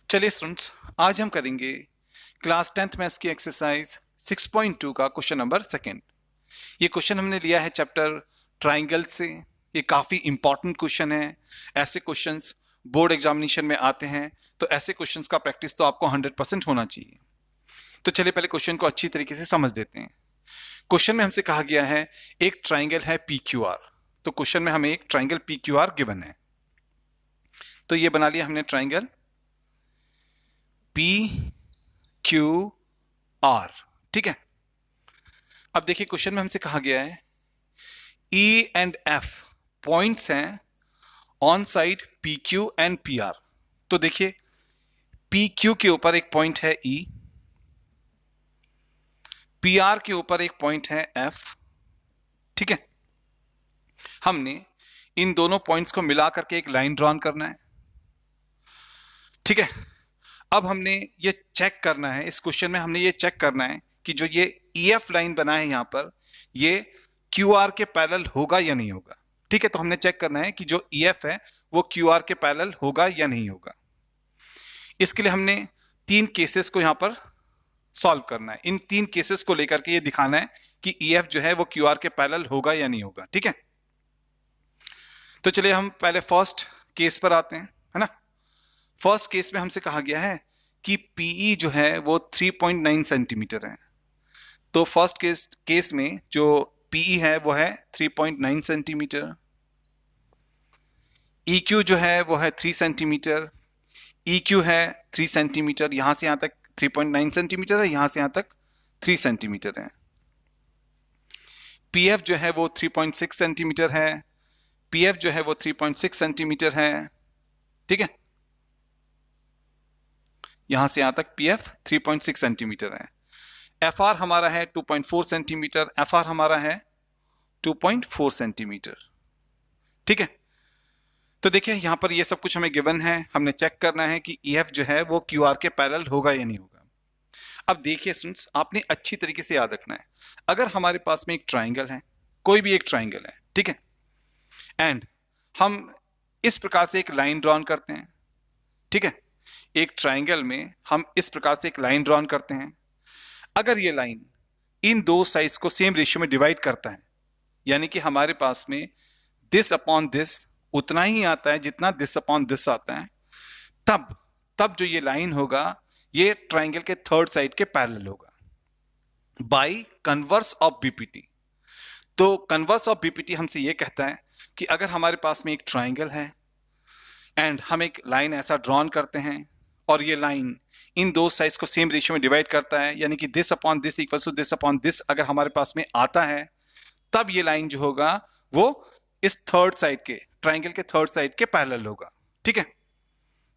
चलिए स्टूडेंट्स, आज हम करेंगे क्लास 10th मैथ्स की एक्सरसाइज 6.2 का क्वेश्चन नंबर सेकंड। ये क्वेश्चन हमने लिया है चैप्टर ट्राइंगल से। ये काफ़ी इंपॉर्टेंट क्वेश्चन है। ऐसे क्वेश्चंस बोर्ड एग्जामिनेशन में आते हैं, तो ऐसे क्वेश्चंस का प्रैक्टिस तो आपको 100% होना चाहिए। तो चलिए पहले क्वेश्चन को अच्छी तरीके से समझ लेते हैं। क्वेश्चन में हमसे कहा गया है एक ट्राइंगल है PQR। तो क्वेश्चन में हमें एक ट्राइंगल PQR गिवन है। तो ये बना लिया हमने ट्राइंगल PQR। ठीक है। अब देखिए क्वेश्चन में हमसे कहा गया है E एंड F पॉइंट्स हैं on side PQ and PR। तो देखिए PQ के ऊपर एक पॉइंट है E, PR के ऊपर एक पॉइंट है F। ठीक है। हमने इन दोनों पॉइंट्स को मिला करके एक लाइन ड्रॉन करना है। ठीक है। अब हमने ये चेक करना है, इस क्वेश्चन में हमने ये चेक करना है कि जो ये EF लाइन बना है यहां पर, ये QR के पैरेलल होगा या नहीं होगा। ठीक है। तो हमने चेक करना है कि जो EF है वो QR के पैरेलल होगा या नहीं होगा। इसके लिए हमने तीन केसेस को यहां पर सॉल्व करना है। इन तीन केसेस को लेकर के ये दिखाना है कि EF जो है वो QR के पैरेलल होगा या नहीं होगा। ठीक है। तो चलिए हम पहले फर्स्ट केस पर आते हैं, है ना। फर्स्ट केस में हमसे कहा गया है कि PE जो है वो 3.9 सेंटीमीटर है। तो फर्स्ट केस में जो PE है वो है 3.9 सेंटीमीटर। EQ जो है वो है 3 सेंटीमीटर। EQ है 3 सेंटीमीटर। यहां से यहां तक 3.9 सेंटीमीटर है, यहां से यहां तक 3 सेंटीमीटर है। PF जो है वो 3.6 सेंटीमीटर है। PF जो है वो 3.6 सेंटीमीटर है। ठीक है। यहां से यहां तक PF 3.6 सेंटीमीटर है। FR हमारा है 2.4 सेंटीमीटर। FR हमारा है 2.4 सेंटीमीटर। ठीक है। तो देखिए यहां पर ये सब कुछ हमें गिवन है। हमने चेक करना है कि EF जो है वो QR के पैरेलल होगा या नहीं होगा। अब देखिए स्टूडेंट्स, आपने अच्छी तरीके से याद रखना है। अगर हमारे पास में एक ट्राइंगल है, कोई भी एक ट्राइंगल है, ठीक है, एंड हम इस प्रकार से एक लाइन ड्रॉन करते हैं। ठीक है। एक ट्राइंगल में हम इस प्रकार से एक लाइन ड्रॉन करते हैं। अगर ये लाइन इन दो साइड्स को सेम रेशियो में डिवाइड करता है, यानी कि हमारे पास में दिस अपॉन दिस उतना ही आता है जितना दिस अपॉन दिस आता है, तब जो ये लाइन होगा ये ट्राइंगल के थर्ड साइड के पैरेलल होगा बाय कन्वर्स ऑफ बीपीटी। तो कन्वर्स ऑफ बीपीटी हमसे ये कहता है कि अगर हमारे पास में एक ट्राइंगल है एंड हम एक लाइन ऐसा ड्रॉन करते हैं और ये लाइन इन दो साइड्स को सेम रेशियो में डिवाइड करता है, यानी कि this upon this equals to this upon this अगर हमारे पास में आता है, तब ये लाइन जो होगा वो इस थर्ड साइड के ट्राइंगल के थर्ड साइड के पैरेलल होगा। ठीक है।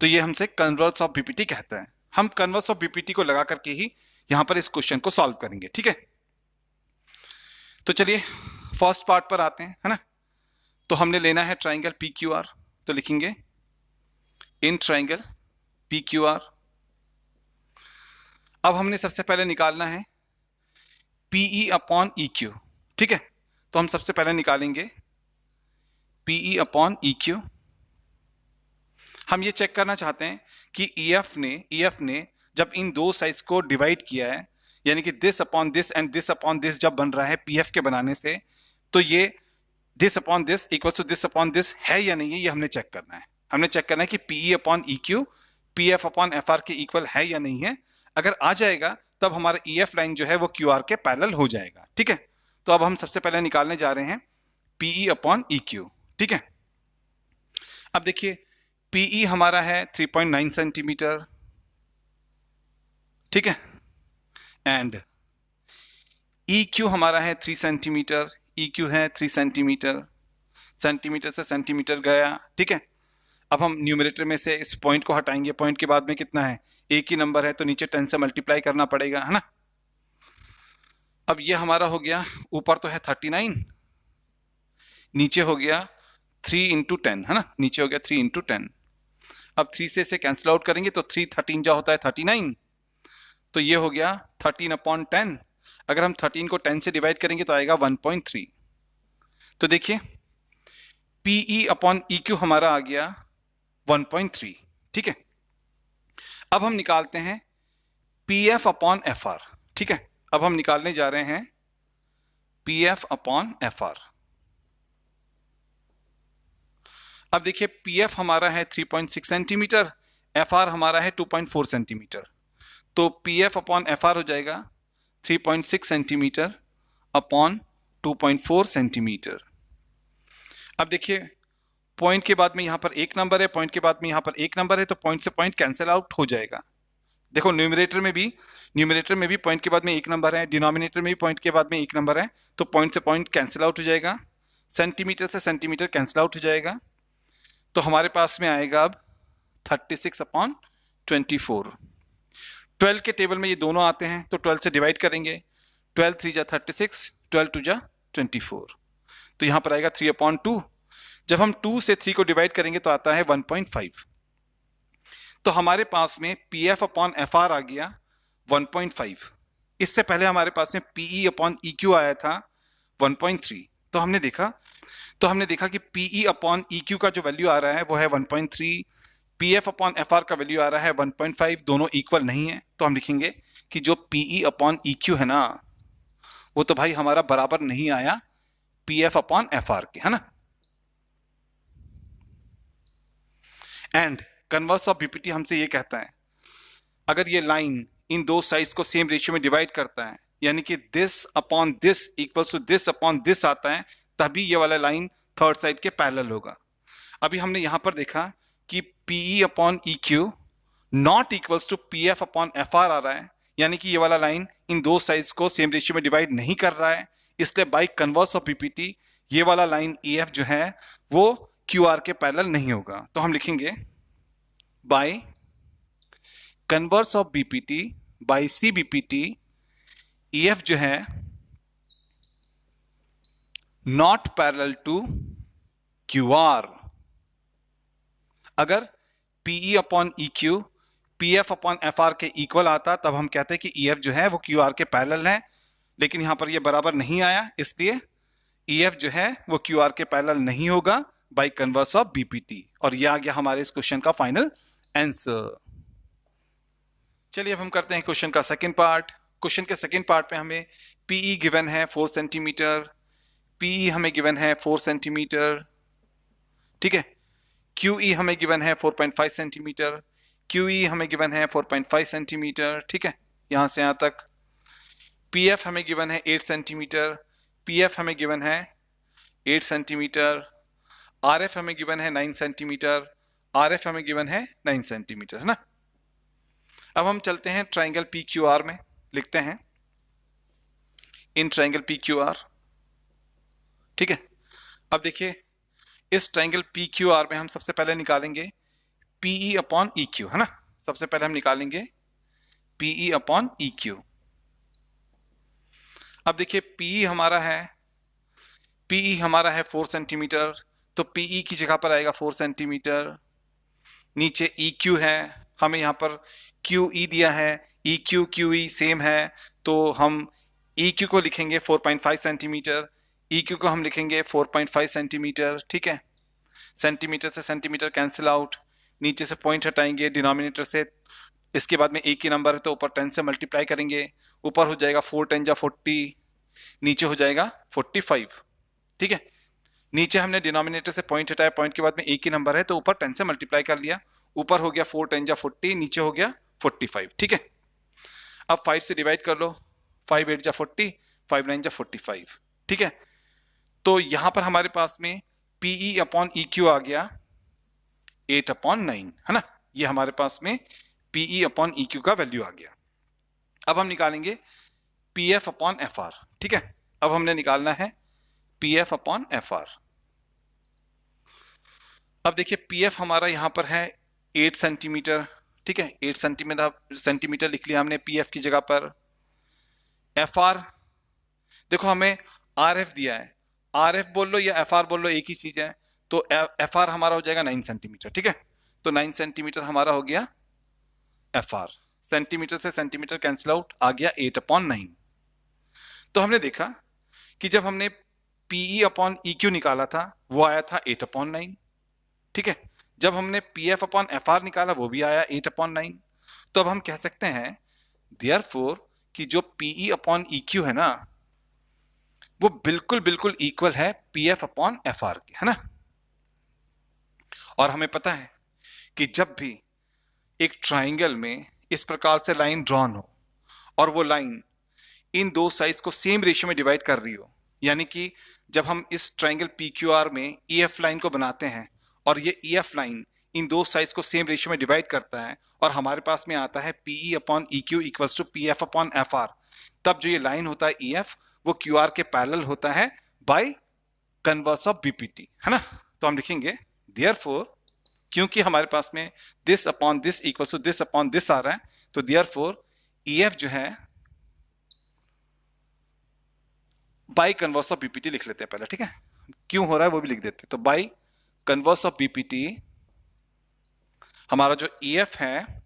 तो ये हमसे कन्वर्स ऑफ बीपीटी कहता है। हम कन्वर्स ऑफ बीपीटी को लगा करके ही यहां पर इस क्वेश्चन को सॉल्व करेंगे। ठीक है। तो चलिए फर्स्ट पार्ट पर आते हैं, है ना। तो हमने लेना है ट्राइंगल PQR। तो लिखेंगे इन ट्राइंगल PQR। अब हमने सबसे पहले निकालना है PE अपॉन EQ। ठीक है। तो हम सबसे पहले निकालेंगे PE अपॉन EQ। हम ये चेक करना चाहते हैं कि EF ने जब इन दो साइड्स को डिवाइड किया है, यानी कि this upon this and this upon this जब बन रहा है PF के बनाने से, तो ये this upon this equal to this upon this है या नहीं है, ये हमने चेक करना है। हमने चेक करना है कि PE upon EQ PF upon FR के इक्वल है या नहीं है। अगर आ जाएगा तब हमारा EF लाइन जो है वो QR के पैरेलल हो जाएगा। ठीक है। तो अब हम सबसे पहले निकालने जा रहे हैं PE अपॉन EQ। ठीक है। अब देखिए PE हमारा है 3.9 सेंटीमीटर। ठीक है। एंड EQ हमारा है 3 सेंटीमीटर। EQ है 3 सेंटीमीटर। सेंटीमीटर से सेंटीमीटर गया। ठीक है। अब हम न्यूमरेटर में से इस पॉइंट को हटाएंगे। पॉइंट के बाद में कितना है, एक ही नंबर है, तो नीचे 10 से मल्टीप्लाई करना पड़ेगा, है ना। अब ये हमारा हो गया, ऊपर तो है 39, नीचे हो गया 3 इंटू 10, है ना। नीचे हो गया 3 इंटू 10। अब 3 से इसे कैंसिल आउट करेंगे तो 3 13 जा होता है 39। तो ये हो गया 13 अपॉन 10। अगर हम 13 को 10 से डिवाइड करेंगे तो आएगा 1.3। तो देखिए PE अपॉन EQ हमारा आ गया 1.3। ठीक है। अब हम निकालते हैं P F upon F are. ठीक है, अब हम निकालने जा रहे हैं P F upon F are. अब देखिए पी एफ हमारा है 3.6 सेंटीमीटर, एफ आर हमारा है 2.4 सेंटीमीटर। तो P F upon F are हो जाएगा 3.6 सेंटीमीटर अपॉन 2.4 सेंटीमीटर। अब देखिए पॉइंट के बाद में यहां पर एक नंबर है, पॉइंट के बाद में यहां पर एक नंबर है, तो पॉइंट से पॉइंट कैंसिल आउट हो जाएगा। देखो न्यूमरेटर में भी पॉइंट के बाद में एक नंबर है, डिनोमिनेटर में भी पॉइंट के बाद में एक नंबर है, तो पॉइंट से पॉइंट कैंसिल आउट हो जाएगा, सेंटीमीटर से सेंटीमीटर कैंसिल आउट हो जाएगा। तो हमारे पास में आएगा अब 36 अपॉन 24। 12 के टेबल में ये दोनों आते हैं, तो 12 से डिवाइड करेंगे, 12 3 जा 36, 12 2 जा 24, तो यहां पर आएगा 3 अपॉन 2। जब हम 2 से 3 को डिवाइड करेंगे तो आता है 1.5। तो हमारे पास में P F upon F R आ गया 1.5। इससे पहले हमारे पास में पीई अपॉन ई क्यू आया था 1.3। तो हमने देखा कि पीई अपॉन ई क्यू का जो वैल्यू आ रहा है वो है 1.3, P F upon F are का वैल्यू आ रहा है 1.5, दोनों इक्वल नहीं है। तो हम लिखेंगे कि जो पीई अपॉन ई क्यू है ना, वो तो भाई हमारा बराबर नहीं आया P F upon F R के, है ना। एंड कन्वर्स ऑफ बीपीटी हमसे ये कहता है, अगर ये लाइन इन दो साइड्स को सेम रेशियो में डिवाइड करता है, यानी कि this upon this equals to this upon this आता है, तभी ये वाला लाइन थर्ड साइड के पैरेलल होगा। अभी हमने यहां पर देखा कि PE upon E Q not equals to P F upon F R आ रहा है, यानी कि ये वाला लाइन इन दो साइड्स को सेम रेशियो में डिवाइड नहीं कर रहा है, इसलिए बाय कन्वर्स ऑफ बीपीटी ये वाला लाइन ई एफ जो है वो क्यू आर के पैरेलल नहीं होगा। तो हम लिखेंगे by converse of BPT by C BPT E F जो है not parallel to Q R. अगर PE upon E Q P F upon F R के इक्वल आता तब हम कहते हैं कि ई एफ जो है वो क्यू आर के पैरेलल है, लेकिन यहां पर ये बराबर नहीं आया, इसलिए ई एफ जो है वो क्यू आर के पैरेलल नहीं होगा बाय कन्वर्स ऑफ बीपीटी। और ये आ गया हमारे इस क्वेश्चन का फाइनल आंसर। चलिए अब हम करते हैं क्वेश्चन का सेकंड पार्ट। क्वेश्चन के सेकंड पार्ट में हमें पीई गिवन है 4 सेंटीमीटर, पीई हमें गिवन है 4 सेंटीमीटर, ठीक है। क्यूई हमें गिवन है 4.5 सेंटीमीटर, क्यूई हमें गिवन है 4.5 सेंटीमीटर, ठीक है, यहां से यहां तक। पीएफ हमें गिवन है 8 सेंटीमीटर, पीएफ हमें गिवन है 8 सेंटीमीटर, आरएफ हमें गिवन है 9 सेंटीमीटर, आरएफ हमें गिवन है 9 सेंटीमीटर, है ना। अब हम चलते हैं ट्राइंगल पी क्यू आर में, लिखते हैं in triangle P Q R, ठीक है। अब देखिए इस ट्राइंगल पी क्यू आर में हम सबसे पहले निकालेंगे पीई अपॉन ई क्यू, है ना। सबसे पहले हम निकालेंगे पीई अपॉन ई क्यू। अब देखिए पीई हमारा है 4 सेंटीमीटर, तो पीई की जगह पर आएगा 4 सेंटीमीटर। नीचे ई क्यू है, हमें यहां पर क्यू ई दिया है, E Q Q E same है, तो हम ई क्यू को लिखेंगे 4.5 सेंटीमीटर, ई क्यू को हम लिखेंगे 4.5 सेंटीमीटर, ठीक है। सेंटीमीटर से सेंटीमीटर कैंसिल आउट, नीचे से पॉइंट हटाएंगे डिनोमिनेटर से, इसके बाद में एक ही नंबर है तो ऊपर 10 से मल्टीप्लाई करेंगे, ऊपर हो जाएगा 4 10 जा 40, नीचे हो जाएगा 45, ठीक है। नीचे हमने डिनोमिनेटर से पॉइंट हटाया, पॉइंट के बाद में एक ही नंबर है तो ऊपर 10 से मल्टीप्लाई कर लिया, ऊपर हो गया 4 10 जा 40, नीचे हो गया 45, ठीक है। अब 5 से डिवाइड कर लो, 5 8 जा 40, 5 9 जा 45, ठीक है। तो यहां पर हमारे पास में पीई अपॉन ई क्यू आ गया 8 अपॉन 9, है ना। ये हमारे पास में पीई अपॉन ई क्यू का वैल्यू आ गया। अब हम निकालेंगे P F upon F are, ठीक है। अब हमने निकालना है P F upon F are. अब देखिए पी एफ हमारा यहां पर है 8 सेंटीमीटर, ठीक है, 8 सेंटीमीटर लिख लिया हमने पी एफ की जगह पर। एफ आर देखो हमें आर एफ दिया है, आर एफ बोल लो या एफ आर बोल लो एक ही चीज है, तो एफ आर हमारा हो जाएगा 9 सेंटीमीटर, ठीक है। तो 9 सेंटीमीटर हमारा हो गया एफ आर, सेंटीमीटर से सेंटीमीटर कैंसिल आउट, आ गया 8 अपॉन 9। तो हमने देखा कि जब हमने पीई अपॉन ई क्यू निकाला था वो आया था 8 अपॉन 9, ठीक है। जब हमने P F upon F are निकाला वो भी आया 8 अपॉन 9, तो अब हम कह सकते हैं देयरफॉर कि जो पीई अपॉन EQ है ना, वो बिल्कुल बिल्कुल इक्वल है PF अपॉन FR के, है ना। और हमें पता है कि जब भी एक ट्राइंगल में इस प्रकार से लाइन ड्रॉन हो और वो लाइन इन दो साइड्स को सेम रेशियो में डिवाइड कर रही हो, यानी कि जब हम इस ट्राइंगल PQR में EF लाइन को बनाते हैं और ये EF लाइन इन दो साइड्स को सेम रेशियो में डिवाइड करता है और हमारे पास में आता है PE upon EQ equals to PF upon FR, तब जो ये लाइन होता है EF वो QR के पैरेलल होता है बाय कन्वर्स ऑफ BPT, है ना। तो हम लिखेंगे देयरफॉर, क्योंकि हमारे पास में this upon this equals to this upon this आ रहा है, तो देयरफॉर EF जो है बाय कन्वर्स ऑफ BPT लिख लेते हैं पहले, ठीक है। क्यों हो रहा है वो भी लिख देते हैं। तो बाय कन्वर्स ऑफ BPT हमारा जो EF है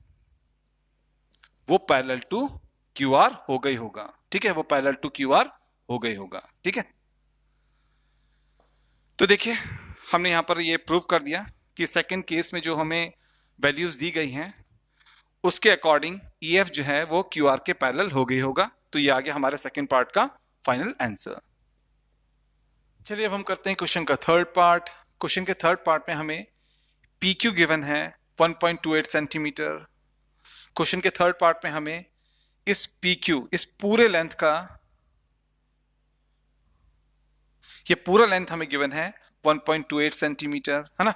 वो पैरेलल टू QR हो गई होगा, ठीक है, वो पैरेलल टू QR हो गई होगा, ठीक है। तो देखिए हमने यहां पर ये प्रूव कर दिया कि सेकंड केस में जो हमें वैल्यूज दी गई हैं उसके अकॉर्डिंग EF जो है वो QR के पैरेलल हो गई होगा। तो ये आ गया हमारे सेकंड पार्ट का फाइनल आंसर। चलिए अब हम करते हैं क्वेश्चन का थर्ड पार्ट। क्वेश्चन के थर्ड पार्ट में हमें PQ गिवन है 1.28 सेंटीमीटर। क्वेश्चन के थर्ड पार्ट में हमें इस PQ, इस पूरे लेंथ का, ये पूरा लेंथ हमें गिवन है 1.28 सेंटीमीटर, है ना।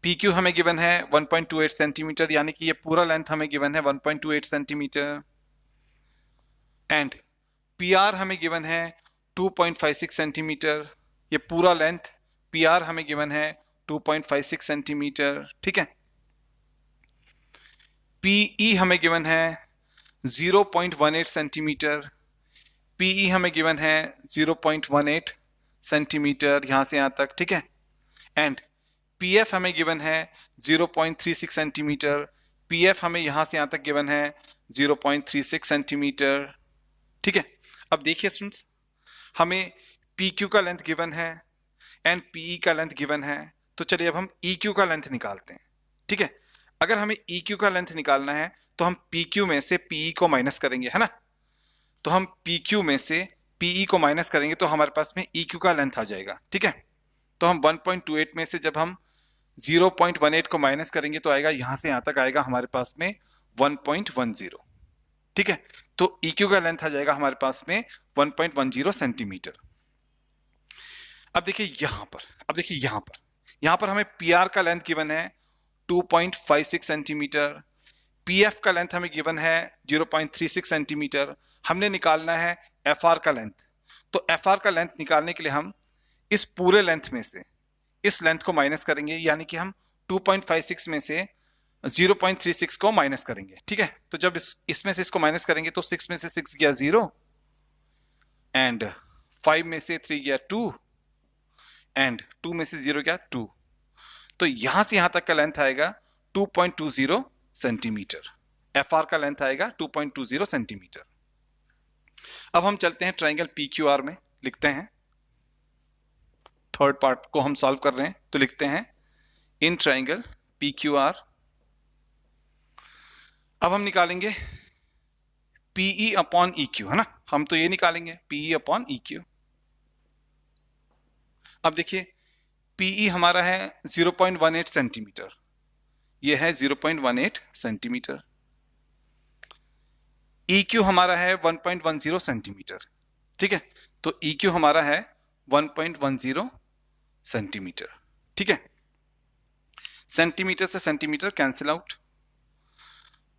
PQ हमें गिवन है 1.28 सेंटीमीटर, यानी कि ये पूरा लेंथ हमें गिवन है 1.28 सेंटीमीटर। एंड PR हमें गिवन है 2.56 सेंटीमीटर, ये पूरा लेंथ PR हमें गिवन है 2.56 सेंटीमीटर, ठीक है। PE हमें गिवन है 0.18 सेंटीमीटर, PE हमें गिवन है 0.18 सेंटीमीटर यहां से यहां तक, ठीक है। एंड PF हमें गिवन है 0.36 सेंटीमीटर, PF हमें यहां से यहां तक गिवन है 0.36 सेंटीमीटर, ठीक है। अब देखिए स्टूडेंट्स, हमें PQ का लेंथ गिवन है एंड PE का लेंथ गिवन है, तो चलिए अब हम EQ का लेंथ निकालते हैं, ठीक है। अगर हमें EQ का लेंथ निकालना है तो हम PQ में से PE को माइनस करेंगे, है ना। तो हम PQ में से PE को माइनस करेंगे तो हमारे पास में EQ का लेंथ आ जाएगा, ठीक है। तो हम 1.28 में से जब हम 0.18 को माइनस करेंगे तो आएगा यहां से यहां तक आएगा हमारे पास में 1.10, ठीक है। तो EQ का लेंथ आ जाएगा हमारे पास में 1.10 सेंटीमीटर। अब देखिए यहां पर हमें PR का लेंथ गिवन है 2.56 सेंटीमीटर, PF का लेंथ हमें गिवन है 0.36 सेंटीमीटर। हमने निकालना है FR का लेंथ, तो FR का लेंथ निकालने के लिए हम इस पूरे लेंथ में से इस लेंथ को माइनस करेंगे, यानी कि हम 2.56 में से 0.36 को माइनस करेंगे, ठीक है। तो जब इसमें से इसको माइनस करेंगे तो 6 में से 6 गया 0 एंड 5 में से 3 गया 2 एंड 2 में से 0 गया 2, तो यहां से यहां तक का लेंथ आएगा 2.20 सेंटीमीटर। FR का लेंथ आएगा 2.20 सेंटीमीटर। अब हम चलते हैं ट्राइंगल PQR में, लिखते हैं थर्ड पार्ट को हम सॉल्व कर रहे हैं, तो लिखते हैं इन ट्राइंगल PQR। अब हम निकालेंगे PE अपॉन EQ, है ना। हम तो ये निकालेंगे PE अपॉन EQ। अब देखिए PE हमारा है 0.18 सेंटीमीटर, ये है 0.18 सेंटीमीटर। EQ हमारा है 1.10 सेंटीमीटर, ठीक है। तो EQ हमारा है 1.10 सेंटीमीटर, ठीक है। सेंटीमीटर से सेंटीमीटर कैंसिल आउट।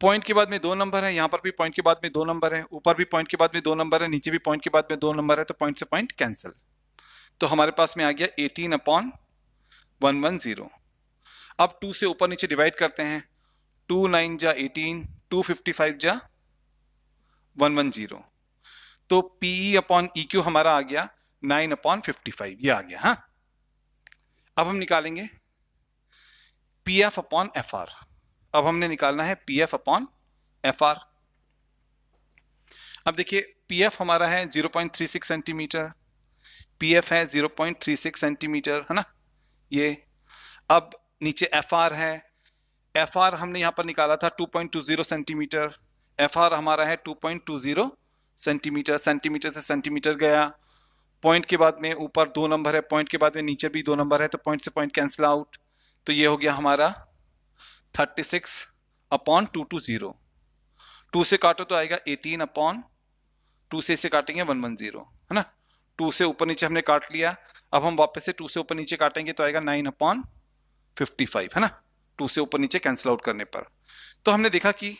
पॉइंट के बाद में 2 नंबर है, यहां पर भी पॉइंट के बाद में 2 नंबर है, ऊपर भी पॉइंट के बाद में 2 नंबर है, नीचे भी पॉइंट के बाद में 2 नंबर है, तो पॉइंट से पॉइंट कैंसिल। तो हमारे पास में आ गया 18 अपॉन 110। अब 2 से ऊपर नीचे डिवाइड करते हैं, 2 9 जा 18, 255 जा 110, तो PE अपॉन EQ हमारा आ गया 9 अपॉन 55, ये आ गया। हाँ, अब हम निकालेंगे PF अपॉन FR। अब हमने निकालना है PF अपॉन FR। अब देखिए PF हमारा है 0.36 सेंटीमीटर, PF है 0.36 सेंटीमीटर, है ना ये। अब नीचे FR है, एफ आर हमने यहां पर निकाला था 2.20 सेंटीमीटर, एफ आर हमारा है 2.20 सेंटीमीटर, सेंटीमीटर से सेंटीमीटर गया, पॉइंट के बाद में ऊपर 2 नंबर है, पॉइंट के बाद में नीचे भी 2 नंबर है, तो पॉइंट से पॉइंट कैंसिल आउट, तो ये हो गया हमारा 36/220। 2 से काटो तो आएगा 18/2 से इसे काटेंगे 110, है ना। 2 से ऊपर नीचे हमने काट लिया, अब हम वापस से 2 से ऊपर नीचे काटेंगे तो आएगा 9/55, है ना, 2 से ऊपर नीचे कैंसिल आउट करने पर। तो हमने देखा कि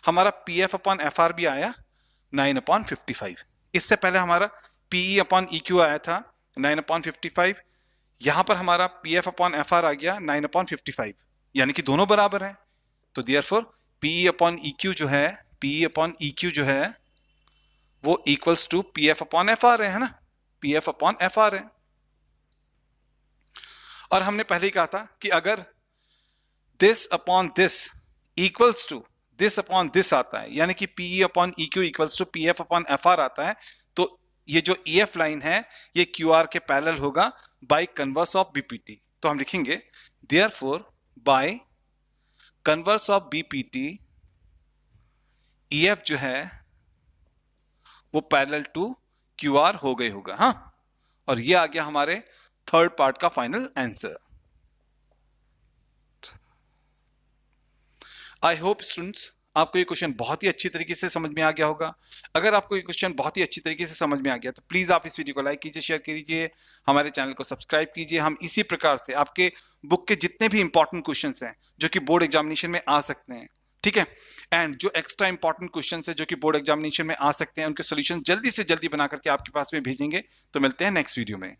हमारा P F upon F are भी आया 9/55। इससे पहले हमारा पीई अपॉन ई क्यू आया था 9/55, यहां पर हमारा P F upon F R आ गया 9/55, यानी कि दोनों बराबर हैं। तो therefore PE upon E Q जो है, पीई अपॉन ई क्यू जो है वो equals to P F upon F R है ना, P F upon F R है। और हमने पहले ही कहा था कि अगर this upon this equals to this upon this आता है, यानी कि PE upon E Q equals to P F upon F R आता है, तो ये जो ई एफ लाइन है ये क्यू आर के पैरेलल होगा बाय कन्वर्स ऑफ बीपीटी। तो हम लिखेंगे therefore by converse of BPT E F जो है वो पैरेलल टू क्यू आर हो गए होगा। हाँ, और ये आ गया हमारे थर्ड पार्ट का final answer. I hope students आपको ये क्वेश्चन बहुत ही अच्छी तरीके से समझ में आ गया होगा। अगर आपको ये क्वेश्चन बहुत ही अच्छी तरीके से समझ में आ गया तो प्लीज आप इस वीडियो को लाइक कीजिए, शेयर कीजिए, हमारे चैनल को सब्सक्राइब कीजिए। हम इसी प्रकार से आपके बुक के जितने भी इंपॉर्टेंट क्वेश्चंस हैं जो कि बोर्ड एग्जामिनेशन में आ सकते हैं, ठीक है, एंड जो एक्स्ट्रा इंपॉर्टेंट क्वेश्चंस है जो कि बोर्ड एग्जामिनेशन में आ सकते हैं, उनके सॉल्यूशन जल्दी से जल्दी बना करके आपके पास में भेजेंगे। तो मिलते हैं नेक्स्ट वीडियो में।